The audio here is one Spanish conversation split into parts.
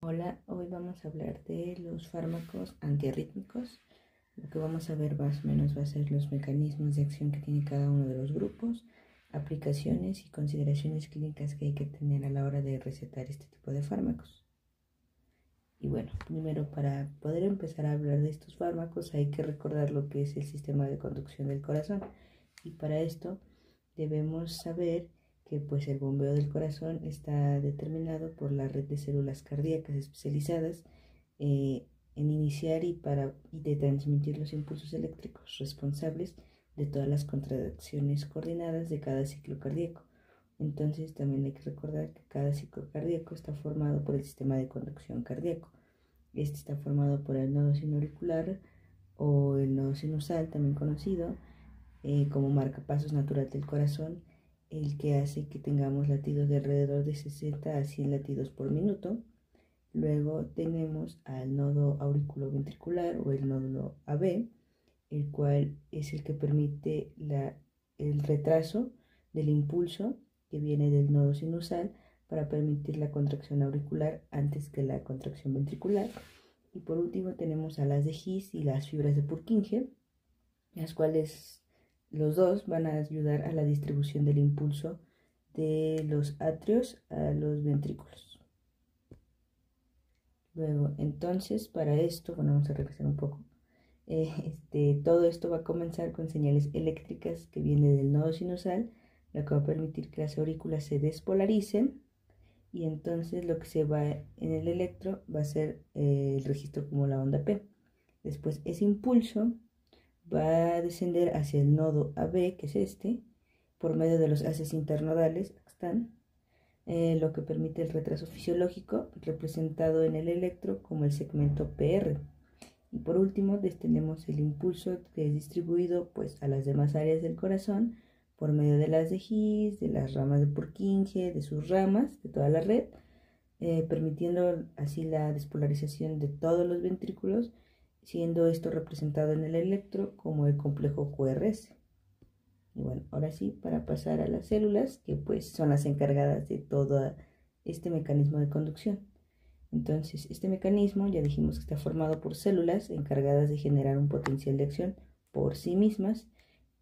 Hola, hoy vamos a hablar de los fármacos antiarrítmicos. Lo que vamos a ver más o menos va a ser los mecanismos de acción que tiene cada uno de los grupos, aplicaciones y consideraciones clínicas que hay que tener a la hora de recetar este tipo de fármacos. Y bueno, primero para poder empezar a hablar de estos fármacos hay que recordar lo que es el sistema de conducción del corazón. Y para esto debemos saber que pues el bombeo del corazón está determinado por la red de células cardíacas especializadas en iniciar y de transmitir los impulsos eléctricos responsables de todas las contracciones coordinadas de cada ciclo cardíaco. Entonces también hay que recordar que cada ciclo cardíaco está formado por el sistema de conducción cardíaco. Este está formado por el nodo sinoauricular o el nodo sinusal, también conocido como marcapasos natural del corazón, el que hace que tengamos latidos de alrededor de 60 a 100 latidos por minuto. Luego tenemos al nodo auriculoventricular o el nódulo AB, el cual es el que permite el retraso del impulso que viene del nodo sinusal para permitir la contracción auricular antes que la contracción ventricular. Y por último tenemos a las de His y las fibras de Purkinje, las cuales los dos van a ayudar a la distribución del impulso de los atrios a los ventrículos. Luego, entonces, para esto, bueno, vamos a regresar un poco. Todo esto va a comenzar con señales eléctricas que vienen del nodo sinusal, lo que va a permitir que las aurículas se despolaricen, y entonces lo que se va en el electro va a ser el registro como la onda P. Después ese impulso va a descender hacia el nodo AB, que es este, por medio de los haces internodales, están, lo que permite el retraso fisiológico representado en el electro como el segmento PR. Y por último tenemos el impulso que es distribuido pues a las demás áreas del corazón por medio de las de His, de las ramas de Purkinje, de sus ramas, de toda la red, permitiendo así la despolarización de todos los ventrículos, siendo esto representado en el electro como el complejo QRS. Y bueno, ahora sí, para pasar a las células, que pues son las encargadas de todo este mecanismo de conducción. Entonces, este mecanismo ya dijimos que está formado por células encargadas de generar un potencial de acción por sí mismas.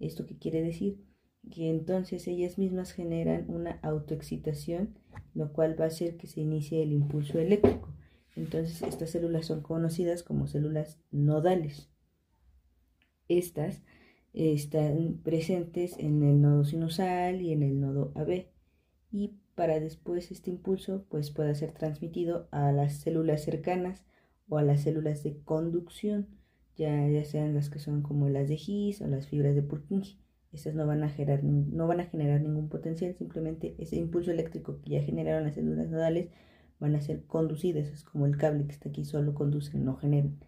¿Esto qué quiere decir? Que entonces ellas mismas generan una autoexcitación, lo cual va a hacer que se inicie el impulso eléctrico. Entonces, estas células son conocidas como células nodales. Estas están presentes en el nodo sinusal y en el nodo AB, y para después este impulso pues pueda ser transmitido a las células cercanas o a las células de conducción, ya sean las que son como las de His o las fibras de Purkinje. Estas no van a generar ningún potencial, simplemente ese impulso eléctrico que ya generaron las células nodales van a ser conducidas, es como el cable que está aquí, solo conducen, no generan.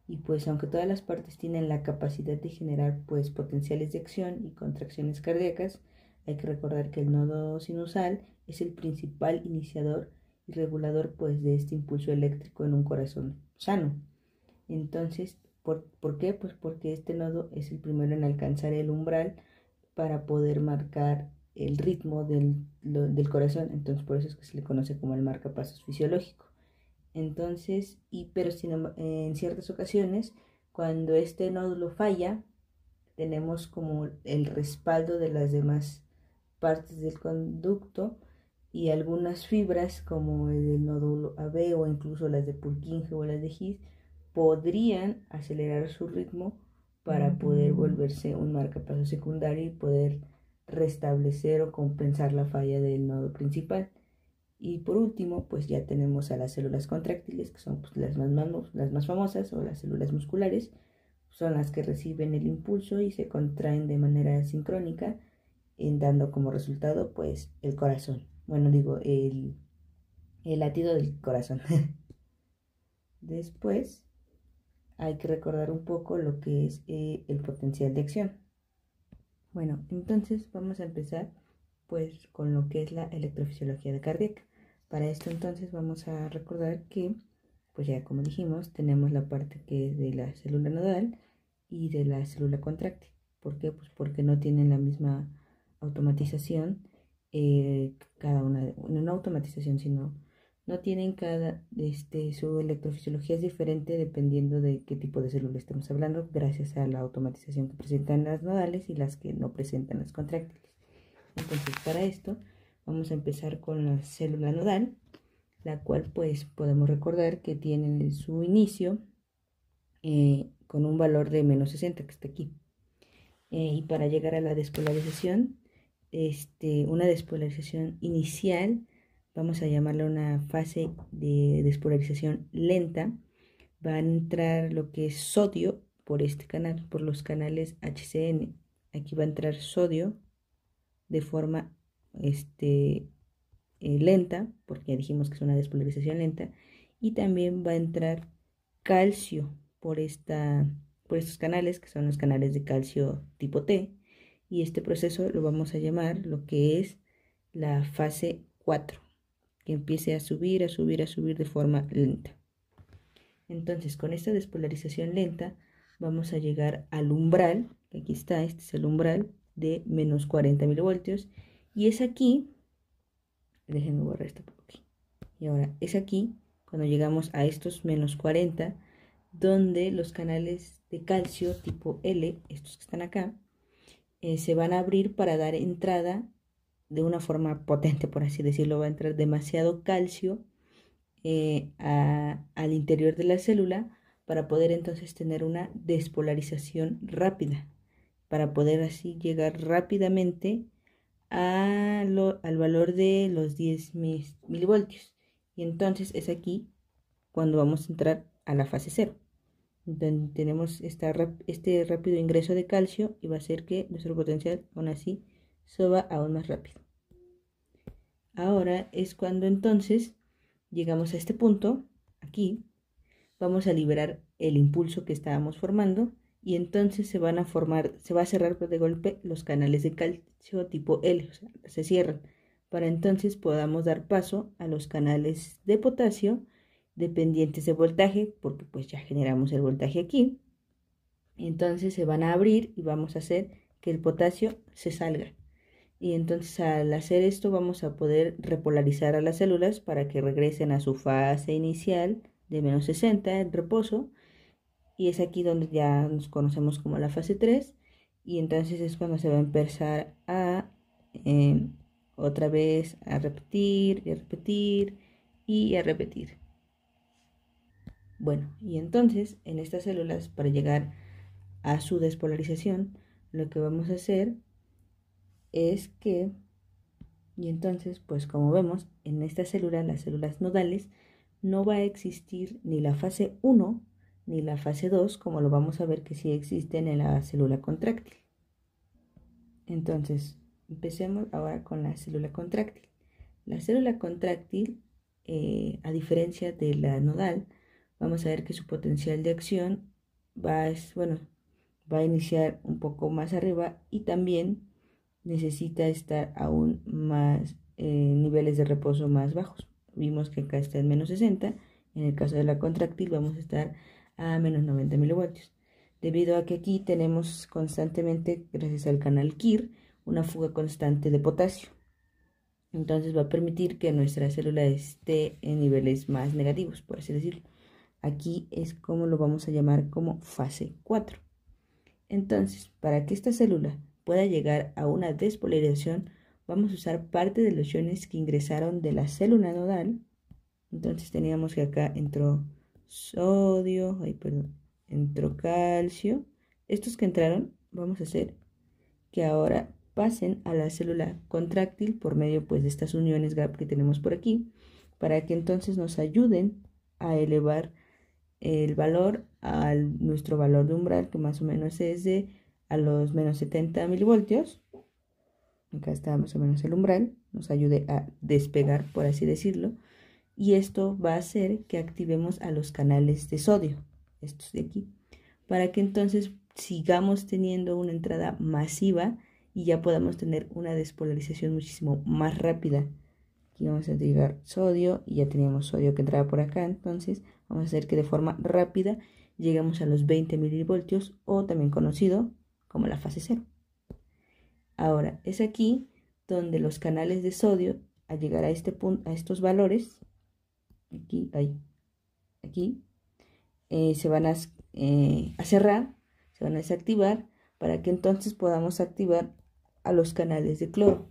Y pues aunque todas las partes tienen la capacidad de generar pues potenciales de acción y contracciones cardíacas, hay que recordar que el nodo sinusal es el principal iniciador y regulador pues de este impulso eléctrico en un corazón sano. Entonces, ¿por qué? Pues porque este nodo es el primero en alcanzar el umbral para poder marcar el ritmo del corazón. Entonces por eso es que se le conoce como el marcapasos fisiológico. Entonces, pero en ciertas ocasiones, cuando este nódulo falla, tenemos como el respaldo de las demás partes del conducto, y algunas fibras como el del nódulo AB o incluso las de Purkinje o las de His podrían acelerar su ritmo para poder volverse un marcapaso secundario y poder restablecer o compensar la falla del nodo principal. Y por último, pues ya tenemos a las células contráctiles, que son pues, las más famosas, o las células musculares. Son las que reciben el impulso y se contraen de manera sincrónica, dando como resultado pues el corazón. Bueno, digo, el latido del corazón. Después hay que recordar un poco lo que es el potencial de acción. Bueno, entonces vamos a empezar pues con lo que es la electrofisiología de cardíaca. Para esto entonces vamos a recordar que, pues ya como dijimos, tenemos la parte que es de la célula nodal y de la célula contráctil. ¿Por qué? Pues porque no tienen la misma automatización, cada una, no automatización, sino no tienen su electrofisiología es diferente dependiendo de qué tipo de célula estemos hablando, gracias a la automatización que presentan las nodales y las que no presentan las contráctiles. Entonces, para esto vamos a empezar con la célula nodal, la cual pues podemos recordar que tiene su inicio con un valor de menos 60 que está aquí. Y para llegar a la despolarización, una despolarización inicial, vamos a llamarla una fase de despolarización lenta, va a entrar lo que es sodio por este canal, por los canales HCN. Aquí va a entrar sodio de forma lenta, porque ya dijimos que es una despolarización lenta, y también va a entrar calcio por estos canales, que son los canales de calcio tipo T, y este proceso lo vamos a llamar lo que es la fase 4, que empiece a subir, a subir, a subir de forma lenta. Entonces, con esta despolarización lenta, vamos a llegar al umbral, que aquí está, este es el umbral de menos 40 milivoltios, y es aquí, déjenme borrar esto por aquí, y ahora es aquí, cuando llegamos a estos menos 40, donde los canales de calcio tipo L, estos que están acá, se van a abrir para dar entrada de una forma potente, por así decirlo. Va a entrar demasiado calcio al interior de la célula para poder entonces tener una despolarización rápida, para poder así llegar rápidamente al valor de los 10 milivoltios. Y entonces es aquí cuando vamos a entrar a la fase 0. Donde tenemos este rápido ingreso de calcio y va a hacer que nuestro potencial aún así suba aún más rápido. Ahora es cuando entonces llegamos a este punto, aquí, vamos a liberar el impulso que estábamos formando y entonces se va a cerrar de golpe los canales de calcio tipo L, o sea, se cierran, para entonces podamos dar paso a los canales de potasio dependientes de voltaje, porque pues ya generamos el voltaje aquí. Entonces se van a abrir y vamos a hacer que el potasio se salga. Y entonces al hacer esto vamos a poder repolarizar a las células para que regresen a su fase inicial de menos 60 en reposo. Y es aquí donde ya nos conocemos como la fase 3. Y entonces es cuando se va a empezar a otra vez a repetir y a repetir y a repetir. Bueno, y entonces en estas células, para llegar a su despolarización, lo que vamos a hacer es que, y entonces, pues como vemos, en esta célula, las células nodales, no va a existir ni la fase 1 ni la fase 2, como lo vamos a ver que sí existen en la célula contráctil. Entonces, empecemos ahora con la célula contráctil. La célula contráctil, a diferencia de la nodal, vamos a ver que su potencial de acción va a iniciar un poco más arriba y también necesita estar aún más niveles de reposo más bajos. Vimos que acá está en menos 60, en el caso de la contráctil vamos a estar a menos 90 milivoltios, debido a que aquí tenemos constantemente, gracias al canal KIR, una fuga constante de potasio. Entonces va a permitir que nuestra célula esté en niveles más negativos, por así decirlo. Aquí es como lo vamos a llamar como fase 4. Entonces, para que esta célula pueda llegar a una despolarización, vamos a usar parte de los iones que ingresaron de la célula nodal. Entonces teníamos que acá entró sodio, entró calcio. Estos que entraron, vamos a hacer que ahora pasen a la célula contráctil por medio pues de estas uniones gap que tenemos por aquí, para que entonces nos ayuden a elevar el valor a nuestro valor de umbral, que más o menos es de a los menos 70 milivoltios. Acá está más o menos el umbral, nos ayude a despegar, por así decirlo, y esto va a hacer que activemos a los canales de sodio, estos de aquí, para que entonces sigamos teniendo una entrada masiva y ya podamos tener una despolarización muchísimo más rápida. Aquí vamos a llegar sodio y ya teníamos sodio que entraba por acá, entonces vamos a hacer que de forma rápida lleguemos a los 20 milivoltios, o también conocido como la fase 0. Ahora es aquí donde los canales de sodio, al llegar a este punto, a estos valores, aquí, aquí, se van a cerrar, se van a desactivar para que entonces podamos activar a los canales de cloro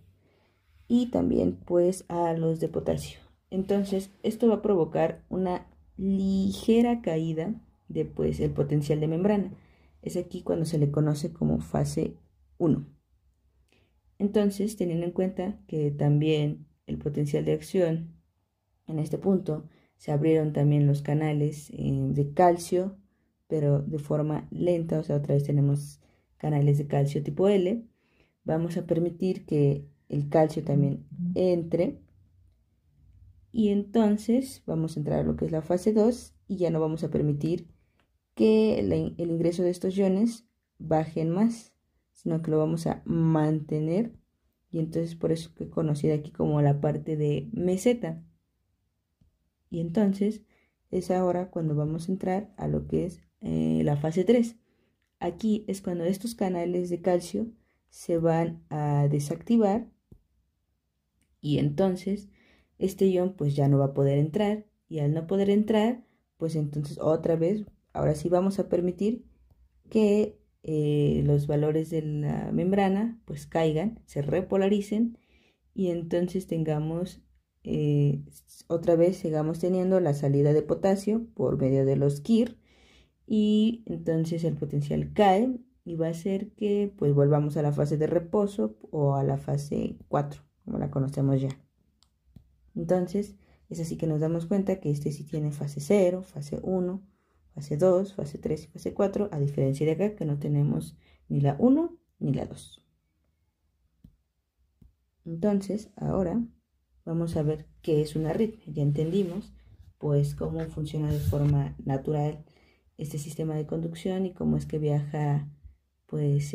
y también pues a los de potasio. Entonces esto va a provocar una ligera caída de pues el potencial de membrana. Es aquí cuando se le conoce como fase 1. Entonces, teniendo en cuenta que también el potencial de acción en este punto se abrieron también los canales de calcio, pero de forma lenta, o sea, otra vez tenemos canales de calcio tipo L. Vamos a permitir que el calcio también entre y entonces vamos a entrar a lo que es la fase 2 y ya no vamos a permitir que el ingreso de estos iones bajen más, sino que lo vamos a mantener y entonces por eso que es conocida aquí como la parte de meseta. Y entonces es ahora cuando vamos a entrar a lo que es la fase 3. Aquí es cuando estos canales de calcio se van a desactivar y entonces este ion pues ya no va a poder entrar y al no poder entrar pues entonces otra vez, ahora sí vamos a permitir que los valores de la membrana pues caigan, se repolaricen y entonces tengamos otra vez sigamos teniendo la salida de potasio por medio de los KIR y entonces el potencial cae y va a hacer que pues volvamos a la fase de reposo o a la fase 4 como la conocemos ya. Entonces es así que nos damos cuenta que este sí tiene fase 0, fase 1, fase 2, fase 3 y fase 4, a diferencia de acá que no tenemos ni la 1 ni la 2. Entonces ahora vamos a ver qué es una arritmia. Ya entendimos pues cómo funciona de forma natural este sistema de conducción y cómo es que viaja pues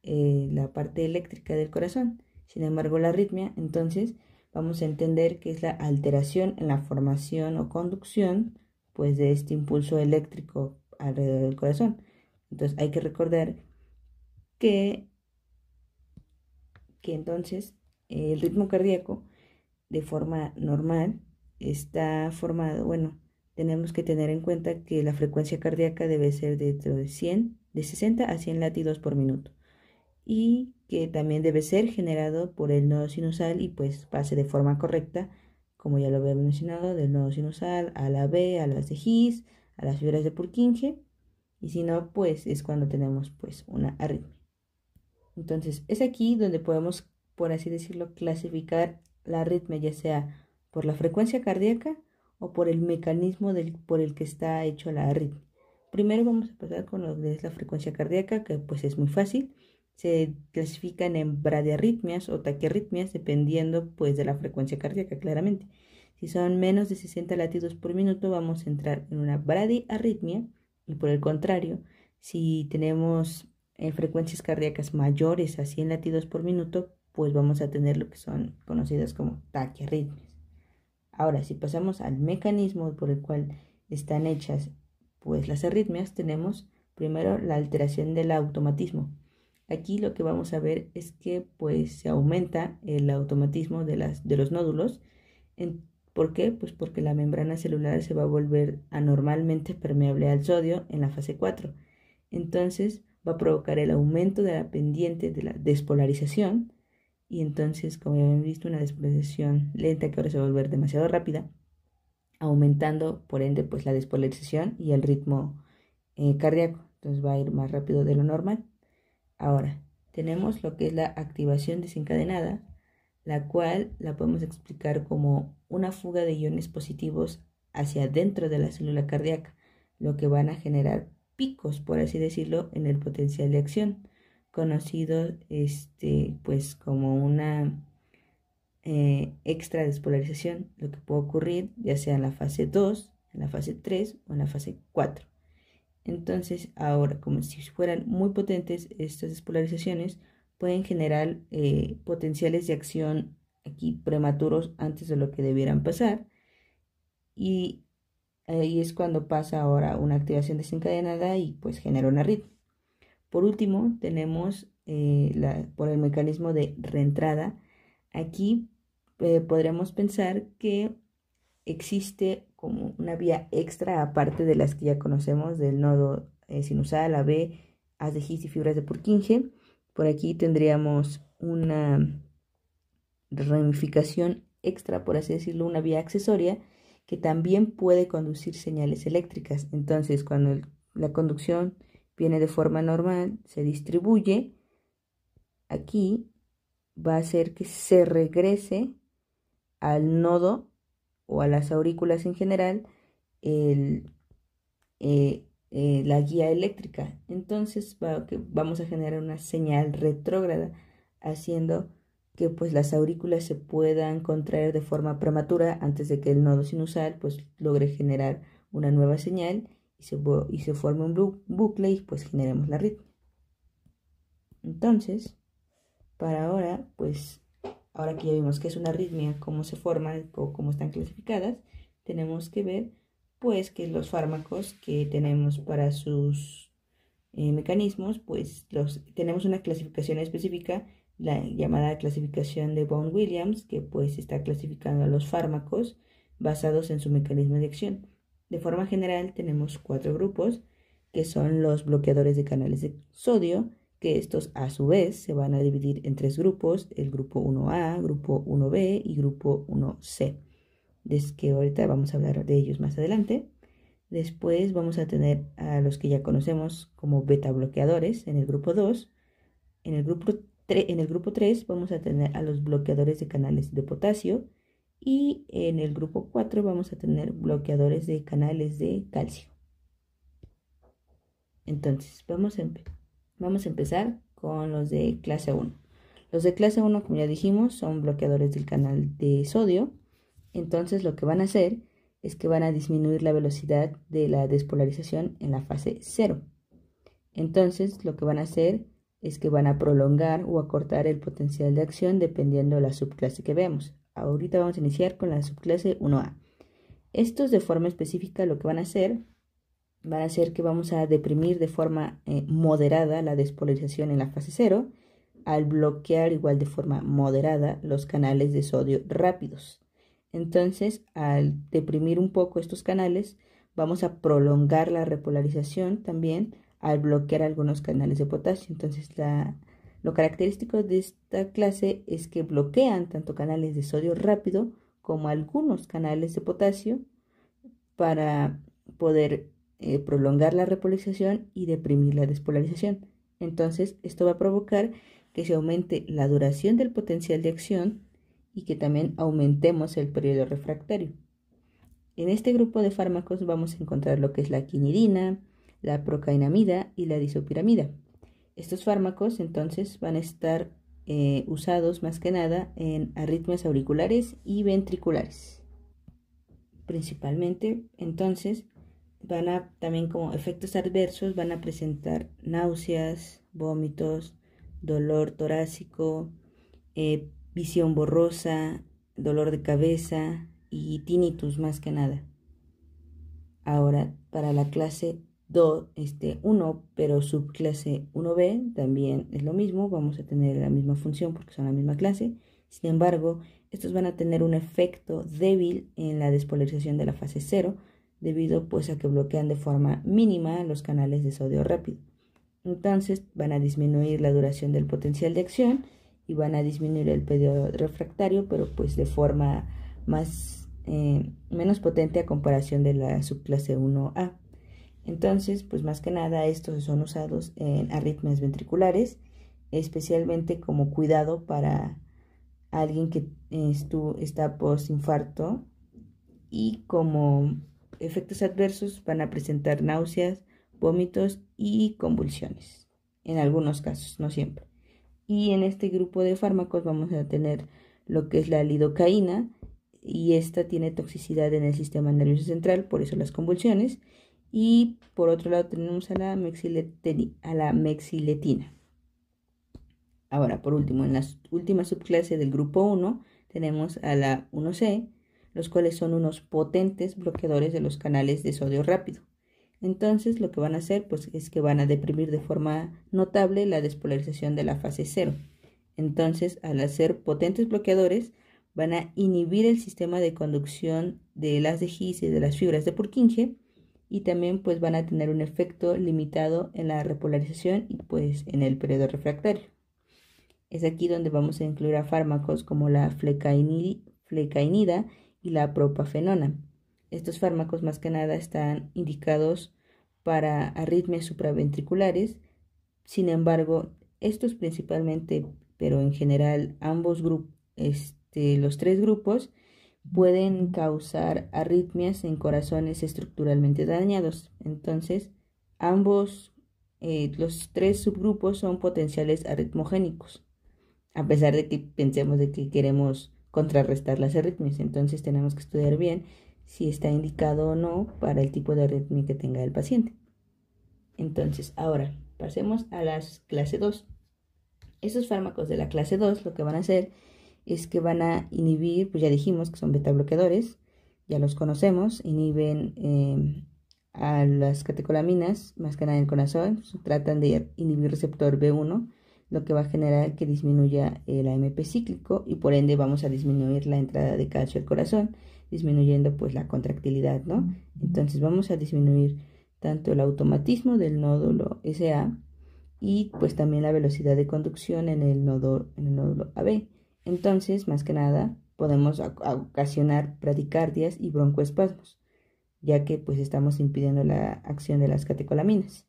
la parte eléctrica del corazón. Sin embargo, la arritmia, entonces vamos a entender que es la alteración en la formación o conducción pues de este impulso eléctrico alrededor del corazón. Entonces hay que recordar que entonces el ritmo cardíaco de forma normal está formado, bueno, tenemos que tener en cuenta que la frecuencia cardíaca debe ser dentro de 60 a 100 latidos por minuto y que también debe ser generado por el nodo sinusal y pues pase de forma correcta, como ya lo había mencionado, del nodo sinusal a la B, a las de His, a las fibras de Purkinje, y si no, pues es cuando tenemos pues una arritmia. Entonces es aquí donde podemos, por así decirlo, clasificar la arritmia, ya sea por la frecuencia cardíaca o por el mecanismo por el que está hecho la arritmia. Primero vamos a empezar con lo que es la frecuencia cardíaca, que pues es muy fácil. Se clasifican en bradiarritmias o taquiarritmias dependiendo pues de la frecuencia cardíaca, claramente. Si son menos de 60 latidos por minuto vamos a entrar en una bradiarritmia y por el contrario, si tenemos frecuencias cardíacas mayores a 100 latidos por minuto, pues vamos a tener lo que son conocidas como taquiarritmias. Ahora, si pasamos al mecanismo por el cual están hechas pues las arritmias, tenemos primero la alteración del automatismo. Aquí lo que vamos a ver es que pues se aumenta el automatismo de los nódulos. ¿Por qué? Pues porque la membrana celular se va a volver anormalmente permeable al sodio en la fase 4. Entonces va a provocar el aumento de la pendiente de la despolarización y entonces, como ya habían visto, una despolarización lenta que ahora se va a volver demasiado rápida, aumentando por ende pues la despolarización y el ritmo cardíaco. Entonces va a ir más rápido de lo normal. Ahora, tenemos lo que es la activación desencadenada, la cual la podemos explicar como una fuga de iones positivos hacia dentro de la célula cardíaca, lo que van a generar picos, por así decirlo, en el potencial de acción, conocido pues como una extra despolarización, lo que puede ocurrir ya sea en la fase 2, en la fase 3 o en la fase 4. Entonces, ahora, como si fueran muy potentes estas despolarizaciones, pueden generar potenciales de acción aquí prematuros antes de lo que debieran pasar. Y ahí es cuando pasa ahora una activación desencadenada y pues genera una arritmia. Por último, tenemos por el mecanismo de reentrada. Aquí podríamos pensar que existe como una vía extra aparte de las que ya conocemos del nodo sinusal, AB, haz de His y fibras de Purkinje. Por aquí tendríamos una ramificación extra, por así decirlo, una vía accesoria que también puede conducir señales eléctricas. Entonces, cuando la conducción viene de forma normal, se distribuye, aquí va a hacer que se regrese al nodo o a las aurículas en general la guía eléctrica. Entonces vamos a generar una señal retrógrada, haciendo que pues las aurículas se puedan contraer de forma prematura antes de que el nodo sinusal pues logre generar una nueva señal y se forme un bucle y pues generemos la arritmia. Entonces, para ahora, pues ahora que ya vimos qué es una arritmia, cómo se forma o cómo están clasificadas, tenemos que ver pues que los fármacos que tenemos para sus mecanismos, pues tenemos una clasificación específica, la llamada clasificación de Vaughan-Williams, que pues está clasificando a los fármacos basados en su mecanismo de acción. De forma general tenemos 4 grupos, que son los bloqueadores de canales de sodio, que estos a su vez se van a dividir en 3 grupos, el grupo 1A, grupo 1B y grupo 1C. Desde que ahorita vamos a hablar de ellos más adelante. Después vamos a tener a los que ya conocemos como beta bloqueadores en el grupo 2. En el grupo 3 vamos a tener a los bloqueadores de canales de potasio. Y en el grupo 4 vamos a tener bloqueadores de canales de calcio. Entonces, vamos a empezar con los de clase 1. Los de clase 1, como ya dijimos, son bloqueadores del canal de sodio. Entonces, lo que van a hacer es que van a disminuir la velocidad de la despolarización en la fase 0. Entonces, lo que van a hacer es que van a prolongar o acortar el potencial de acción dependiendo de la subclase que veamos. Ahorita vamos a iniciar con la subclase 1A. Estos de forma específica lo que van a hacer que vamos a deprimir de forma moderada la despolarización en la fase 0 al bloquear igual de forma moderada los canales de sodio rápidos. Entonces, al deprimir un poco estos canales, vamos a prolongar la repolarización también al bloquear algunos canales de potasio. Entonces, lo característico de esta clase es que bloquean tanto canales de sodio rápido como algunos canales de potasio para poder prolongar la repolarización y deprimir la despolarización. Entonces, esto va a provocar que se aumente la duración del potencial de acción y que también aumentemos el periodo refractario. En este grupo de fármacos vamos a encontrar lo que es la quinidina, la procainamida y la disopiramida. Estos fármacos entonces van a estar usados más que nada en arritmias auriculares y ventriculares. Principalmente, entonces, también como efectos adversos, van a presentar náuseas, vómitos, dolor torácico, visión borrosa, dolor de cabeza y tinnitus más que nada. Ahora, para la clase 1, pero subclase 1B, también es lo mismo, vamos a tener la misma función porque son la misma clase. Sin embargo, estos van a tener un efecto débil en la despolarización de la fase 0, debido pues a que bloquean de forma mínima los canales de sodio rápido. Entonces van a disminuir la duración del potencial de acción y van a disminuir el periodo refractario, pero pues de forma menos potente a comparación de la subclase 1A. Entonces, pues más que nada estos son usados en arritmias ventriculares, especialmente como cuidado para alguien que está postinfarto, y como efectos adversos van a presentar náuseas, vómitos y convulsiones, en algunos casos, no siempre. Y en este grupo de fármacos vamos a tener lo que es la lidocaína, y esta tiene toxicidad en el sistema nervioso central, por eso las convulsiones. Y por otro lado tenemos a la mexiletina. Ahora, por último, en la última subclase del grupo 1 tenemos a la 1C, los cuales son unos potentes bloqueadores de los canales de sodio rápido. Entonces, lo que van a hacer pues, es que van a deprimir de forma notable la despolarización de la fase 0. Entonces, al hacer potentes bloqueadores, van a inhibir el sistema de conducción de las de His y de las fibras de Purkinje, y también pues van a tener un efecto limitado en la repolarización y pues en el periodo refractario. Es aquí donde vamos a incluir a fármacos como la flecainida y la propafenona. Estos fármacos más que nada están indicados para arritmias supraventriculares. Sin embargo, estos principalmente, pero en general ambos grupos, los tres grupos, pueden causar arritmias en corazones estructuralmente dañados. Entonces, los tres subgrupos son potenciales arritmogénicos, a pesar de que pensemos de que queremos contrarrestar las arritmias. Entonces tenemos que estudiar bien si está indicado o no para el tipo de arritmia que tenga el paciente. Entonces, ahora pasemos a las clase 2. Esos fármacos de la clase 2 lo que van a hacer es que van a inhibir, pues ya dijimos que son beta bloqueadores, ya los conocemos, inhiben a las catecolaminas, más que nada en el corazón, tratan de inhibir receptor B1, lo que va a generar que disminuya el AMP cíclico y por ende vamos a disminuir la entrada de calcio al corazón, disminuyendo pues la contractilidad, ¿no? Entonces vamos a disminuir tanto el automatismo del nódulo SA y pues también la velocidad de conducción en el nódulo AB. Entonces, más que nada, podemos ocasionar bradicardias y broncoespasmos, ya que pues estamos impidiendo la acción de las catecolaminas.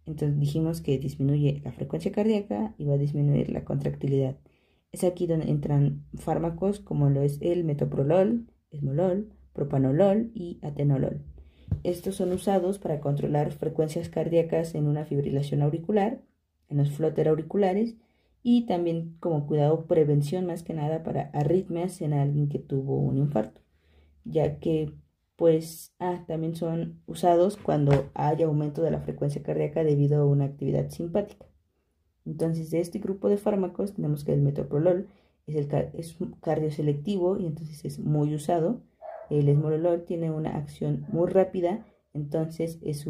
Entonces dijimos que disminuye la frecuencia cardíaca y va a disminuir la contractilidad. Es aquí donde entran fármacos como lo es el metoprolol, esmolol, propanolol y atenolol. Estos son usados para controlar frecuencias cardíacas en una fibrilación auricular, en los flóter auriculares y también como cuidado prevención más que nada para arritmias en alguien que tuvo un infarto, ya que pues también son usados cuando hay aumento de la frecuencia cardíaca debido a una actividad simpática. Entonces, de este grupo de fármacos tenemos que el metoprolol es cardioselectivo y entonces es muy usado. El esmolol tiene una acción muy rápida, entonces es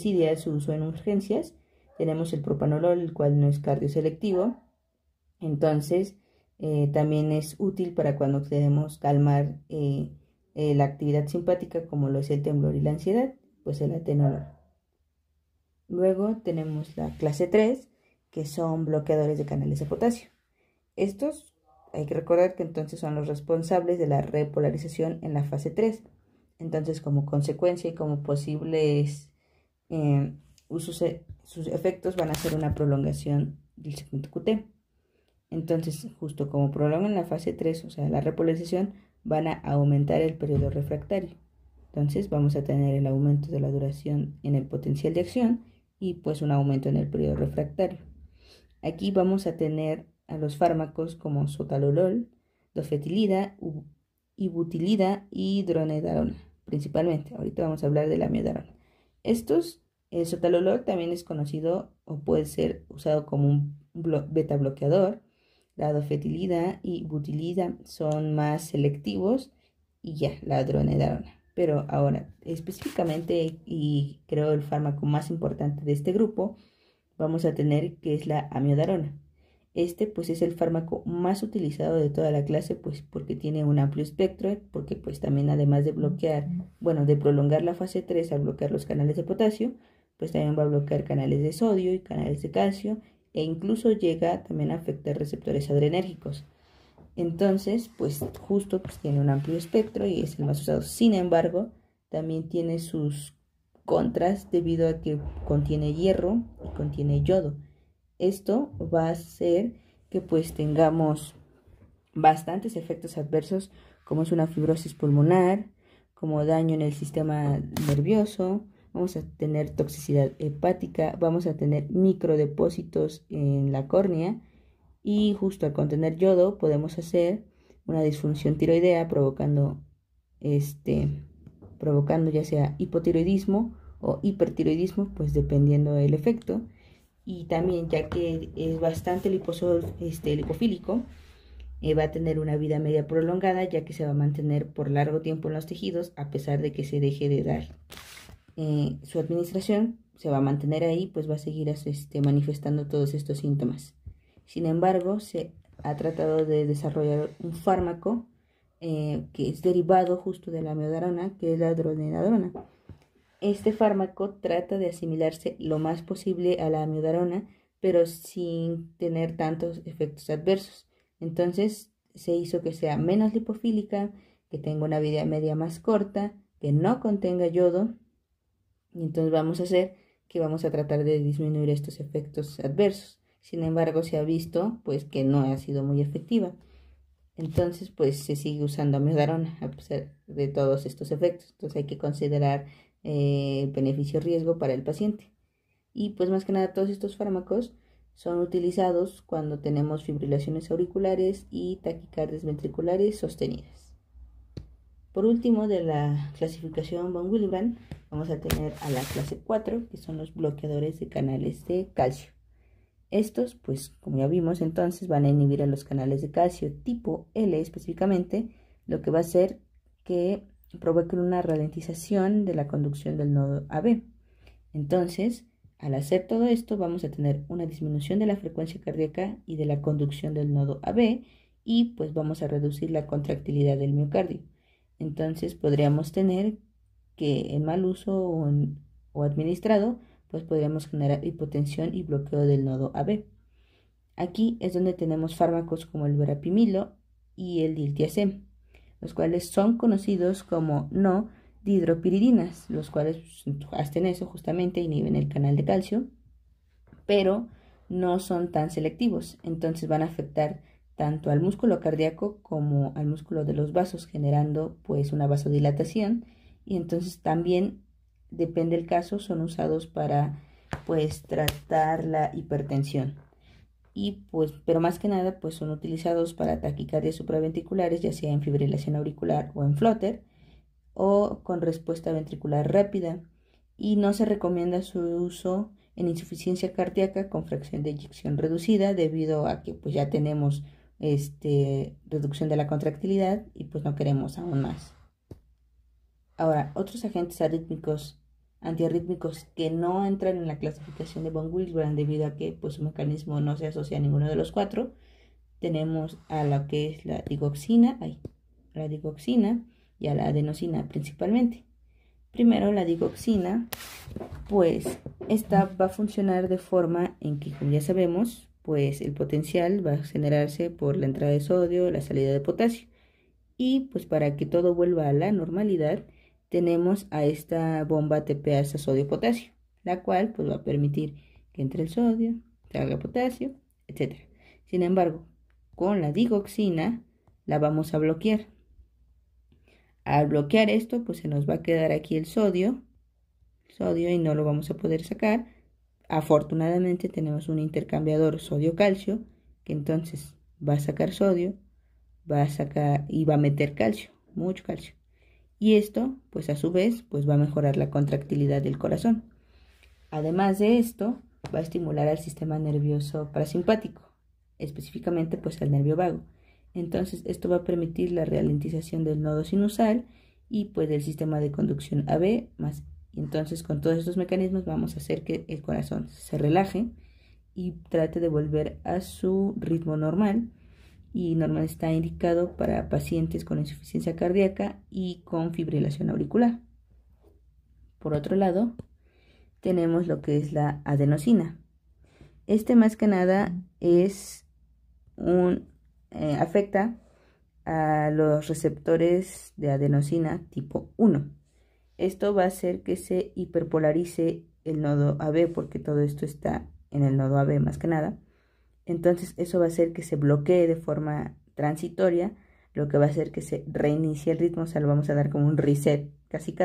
ideal su uso en urgencias. Tenemos el propanolol, el cual no es cardioselectivo, entonces también es útil para cuando queremos calmar la actividad simpática, como lo es el temblor y la ansiedad, pues el atenolol. Luego tenemos la clase 3, que son bloqueadores de canales de potasio. Estos hay que recordar que entonces son los responsables de la repolarización en la fase 3. Entonces, como consecuencia y como posibles sus efectos van a ser una prolongación del segmento QT. Entonces, justo como prolongan la fase 3, o sea, la repolarización, van a aumentar el periodo refractario. Entonces, vamos a tener el aumento de la duración en el potencial de acción y pues un aumento en el periodo refractario. Aquí vamos a tener a los fármacos como sotalolol, dofetilida, ibutilida y dronedarona, principalmente. Ahorita vamos a hablar de la amiodarona. El sotalolol también es conocido o puede ser usado como un beta bloqueador. La dofetilida y butilida son más selectivos y ya, la dronedarona. Pero ahora, específicamente, y creo el fármaco más importante de este grupo, vamos a tener que es la amiodarona. Pues es el fármaco más utilizado de toda la clase, pues porque tiene un amplio espectro, porque pues también además de bloquear, de prolongar la fase 3 al bloquear los canales de potasio, pues también va a bloquear canales de sodio y canales de calcio e incluso llega también a afectar receptores adrenérgicos. Entonces, pues justo pues tiene un amplio espectro y es el más usado. Sin embargo, también tiene sus contras debido a que contiene hierro y contiene yodo. Esto va a hacer que pues tengamos bastantes efectos adversos, como es una fibrosis pulmonar, como daño en el sistema nervioso, vamos a tener toxicidad hepática, vamos a tener microdepósitos en la córnea y justo al contener yodo podemos hacer una disfunción tiroidea provocando ya sea hipotiroidismo o hipertiroidismo, pues dependiendo del efecto. Y también, ya que es bastante lipofílico, va a tener una vida media prolongada, ya que se va a mantener por largo tiempo en los tejidos a pesar de que se deje de dar su administración. Se va a mantener ahí, pues va a seguir manifestando todos estos síntomas. Sin embargo, se ha tratado de desarrollar un fármaco que es derivado justo de la amiodarona, que es la dronedarona. Este fármaco trata de asimilarse lo más posible a la amiodarona, pero sin tener tantos efectos adversos. Entonces se hizo que sea menos lipofílica, que tenga una vida media más corta, que no contenga yodo. Y entonces vamos a hacer que vamos a tratar de disminuir estos efectos adversos. Sin embargo, se ha visto pues que no ha sido muy efectiva. Entonces, pues se sigue usando amiodarona a pesar de todos estos efectos. Entonces hay que considerar el beneficio-riesgo para el paciente. Y pues más que nada todos estos fármacos son utilizados cuando tenemos fibrilaciones auriculares y taquicardias ventriculares sostenidas. Por último, de la clasificación von Willebrand, vamos a tener a la clase 4, que son los bloqueadores de canales de calcio. Estos, pues como ya vimos entonces, van a inhibir a los canales de calcio tipo L específicamente, lo que va a hacer que provoque una ralentización de la conducción del nodo AB. Entonces, al hacer todo esto, vamos a tener una disminución de la frecuencia cardíaca y de la conducción del nodo AB y pues vamos a reducir la contractilidad del miocardio. Entonces, podríamos tener que en mal uso o administrado, pues podríamos generar hipotensión y bloqueo del nodo AB. Aquí es donde tenemos fármacos como el verapamilo y el diltiazem, los cuales son conocidos como no dihidropiridinas, los cuales hacen eso justamente, inhiben el canal de calcio, pero no son tan selectivos, entonces van a afectar tanto al músculo cardíaco como al músculo de los vasos, generando pues una vasodilatación, y entonces también, depende del caso, son usados para pues tratar la hipertensión. Y pues, pero más que nada, pues son utilizados para taquicardias supraventriculares, ya sea en fibrilación auricular o en flóter, o con respuesta ventricular rápida, y no se recomienda su uso en insuficiencia cardíaca con fracción de eyección reducida, debido a que pues ya tenemos reducción de la contractilidad y pues no queremos aún más. Ahora, otros agentes antiarrítmicos que no entran en la clasificación de von Willebrand debido a que pues, su mecanismo no se asocia a ninguno de los cuatro, tenemos a lo que es la digoxina y a la adenosina principalmente. Primero, la digoxina, pues esta va a funcionar de forma en que, como ya sabemos, pues el potencial va a generarse por la entrada de sodio, la salida de potasio. Y pues para que todo vuelva a la normalidad, tenemos a esta bomba TPasa sodio-potasio, la cual pues va a permitir que entre el sodio, salga potasio, etc. Sin embargo, con la digoxina la vamos a bloquear. Al bloquear esto, pues se nos va a quedar aquí el sodio y no lo vamos a poder sacar. Afortunadamente tenemos un intercambiador sodio-calcio, que entonces va a sacar sodio, va a sacar y va a meter calcio, mucho calcio. Y esto, pues a su vez, pues va a mejorar la contractilidad del corazón. Además de esto, va a estimular al sistema nervioso parasimpático, específicamente pues al nervio vago. Entonces, esto va a permitir la ralentización del nodo sinusal y pues del sistema de conducción AB más. Y entonces, con todos estos mecanismos vamos a hacer que el corazón se relaje y trate de volver a su ritmo normal. Y normal está indicado para pacientes con insuficiencia cardíaca y con fibrilación auricular. Por otro lado, tenemos lo que es la adenosina. Más que nada es afecta a los receptores de adenosina tipo 1. Esto va a hacer que se hiperpolarice el nodo AB, porque todo esto está en el nodo AB más que nada. Entonces eso va a hacer que se bloquee de forma transitoria, lo que va a hacer que se reinicie el ritmo, o sea, lo vamos a dar como un reset casi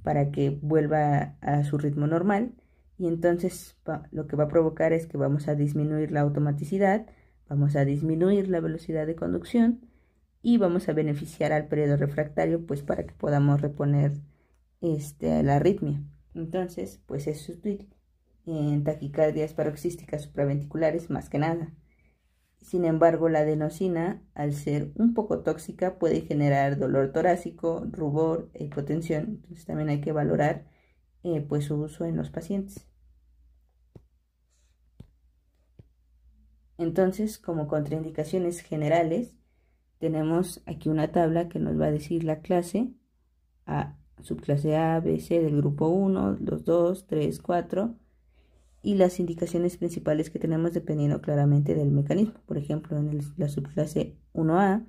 para que vuelva a su ritmo normal. Y entonces lo que va a provocar es que vamos a disminuir la automaticidad, vamos a disminuir la velocidad de conducción y vamos a beneficiar al periodo refractario pues para que podamos reponer la arritmia. Entonces pues es útil en taquicardias paroxísticas supraventriculares más que nada. Sin embargo, la adenosina, al ser un poco tóxica, puede generar dolor torácico, rubor e hipotensión. Entonces también hay que valorar pues su uso en los pacientes. Entonces, como contraindicaciones generales, tenemos aquí una tabla que nos va a decir la clase A, subclase A, B, C del grupo 1, los 2, 3, 4 y las indicaciones principales que tenemos dependiendo claramente del mecanismo. Por ejemplo, en la subclase 1A,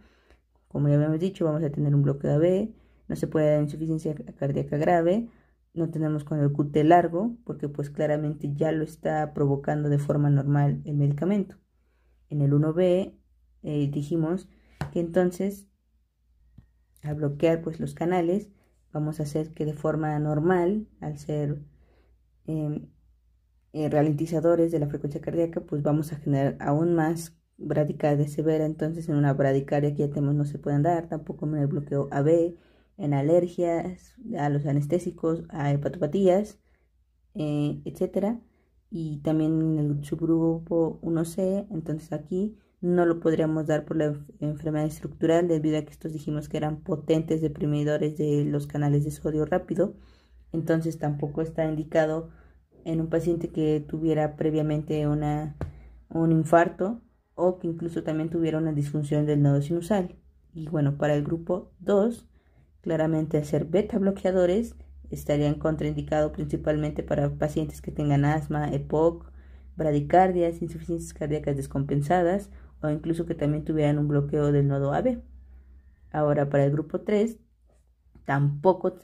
como ya habíamos dicho, vamos a tener un bloqueo AB, no se puede dar insuficiencia cardíaca grave, no tenemos con el QT largo, porque pues claramente ya lo está provocando de forma normal el medicamento. En el 1B dijimos que entonces al bloquear pues los canales vamos a hacer que de forma normal, al ser ralentizadores de la frecuencia cardíaca, pues vamos a generar aún más bradicardia severa. Entonces en una bradicardia que ya tenemos no se pueden dar, tampoco en el bloqueo AB, en alergias a los anestésicos, a hepatopatías, etcétera. Y también en el subgrupo 1C, entonces aquí no lo podríamos dar por la enfermedad estructural, debido a que estos dijimos que eran potentes deprimidores de los canales de sodio rápido. Entonces tampoco está indicado en un paciente que tuviera previamente un infarto o que incluso también tuviera una disfunción del nodo sinusal. Y bueno, para el grupo 2, claramente al ser beta bloqueadores, estarían contraindicados principalmente para pacientes que tengan asma, EPOC, bradicardias, insuficiencias cardíacas descompensadas o incluso que también tuvieran un bloqueo del nodo AB. Ahora, para el grupo 3, tampoco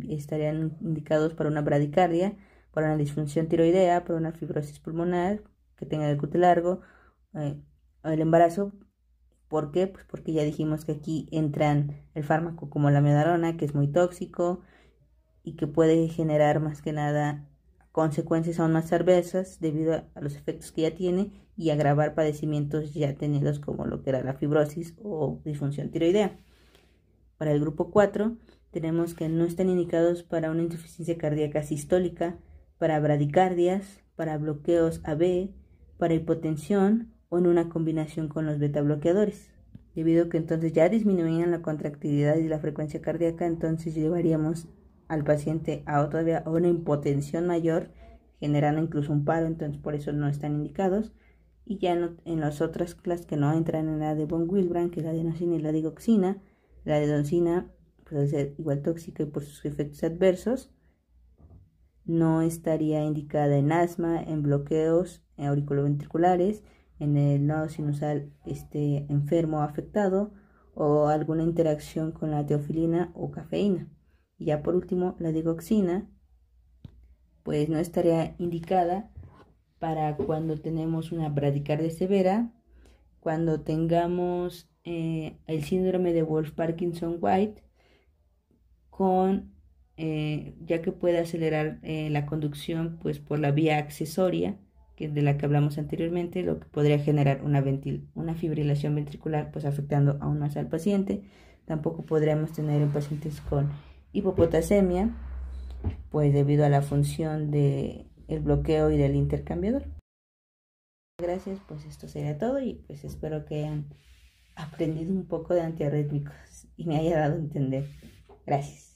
estarían indicados para una bradicardia, para una disfunción tiroidea, para una fibrosis pulmonar, que tenga el QT largo, o el embarazo. ¿Por qué? Pues porque ya dijimos que aquí entran el fármaco como la amiodarona, que es muy tóxico y que puede generar más que nada consecuencias aún más adversas debido a los efectos que ya tiene y agravar padecimientos ya tenidos como lo que era la fibrosis o disfunción tiroidea. Para el grupo 4 tenemos que no están indicados para una insuficiencia cardíaca sistólica, para bradicardias, para bloqueos AB, para hipotensión o en una combinación con los beta bloqueadores. Debido a que entonces ya disminuían la contractilidad y la frecuencia cardíaca, entonces llevaríamos al paciente a todavía una hipotensión mayor, generando incluso un paro, entonces por eso no están indicados. Y ya en las otras clases que no entran en la de von Willebrand, que es la adenosina y la digoxina, la adenosina puede ser igual tóxica y por sus efectos adversos, no estaría indicada en asma, en bloqueos auriculoventriculares, en el nodo sinusal enfermo o afectado o alguna interacción con la teofilina o cafeína. Y ya por último, la digoxina pues no estaría indicada para cuando tenemos una bradicardia severa, cuando tengamos el síndrome de Wolff-Parkinson-White, ya que puede acelerar la conducción pues por la vía accesoria, que de la que hablamos anteriormente, lo que podría generar una fibrilación ventricular, pues afectando aún más al paciente. Tampoco podríamos tener en pacientes con hipopotasemia, pues debido a la función del bloqueo y del intercambiador. Gracias, pues esto sería todo y pues espero que hayan aprendido un poco de antiarrítmicos y me haya dado a entender. Gracias.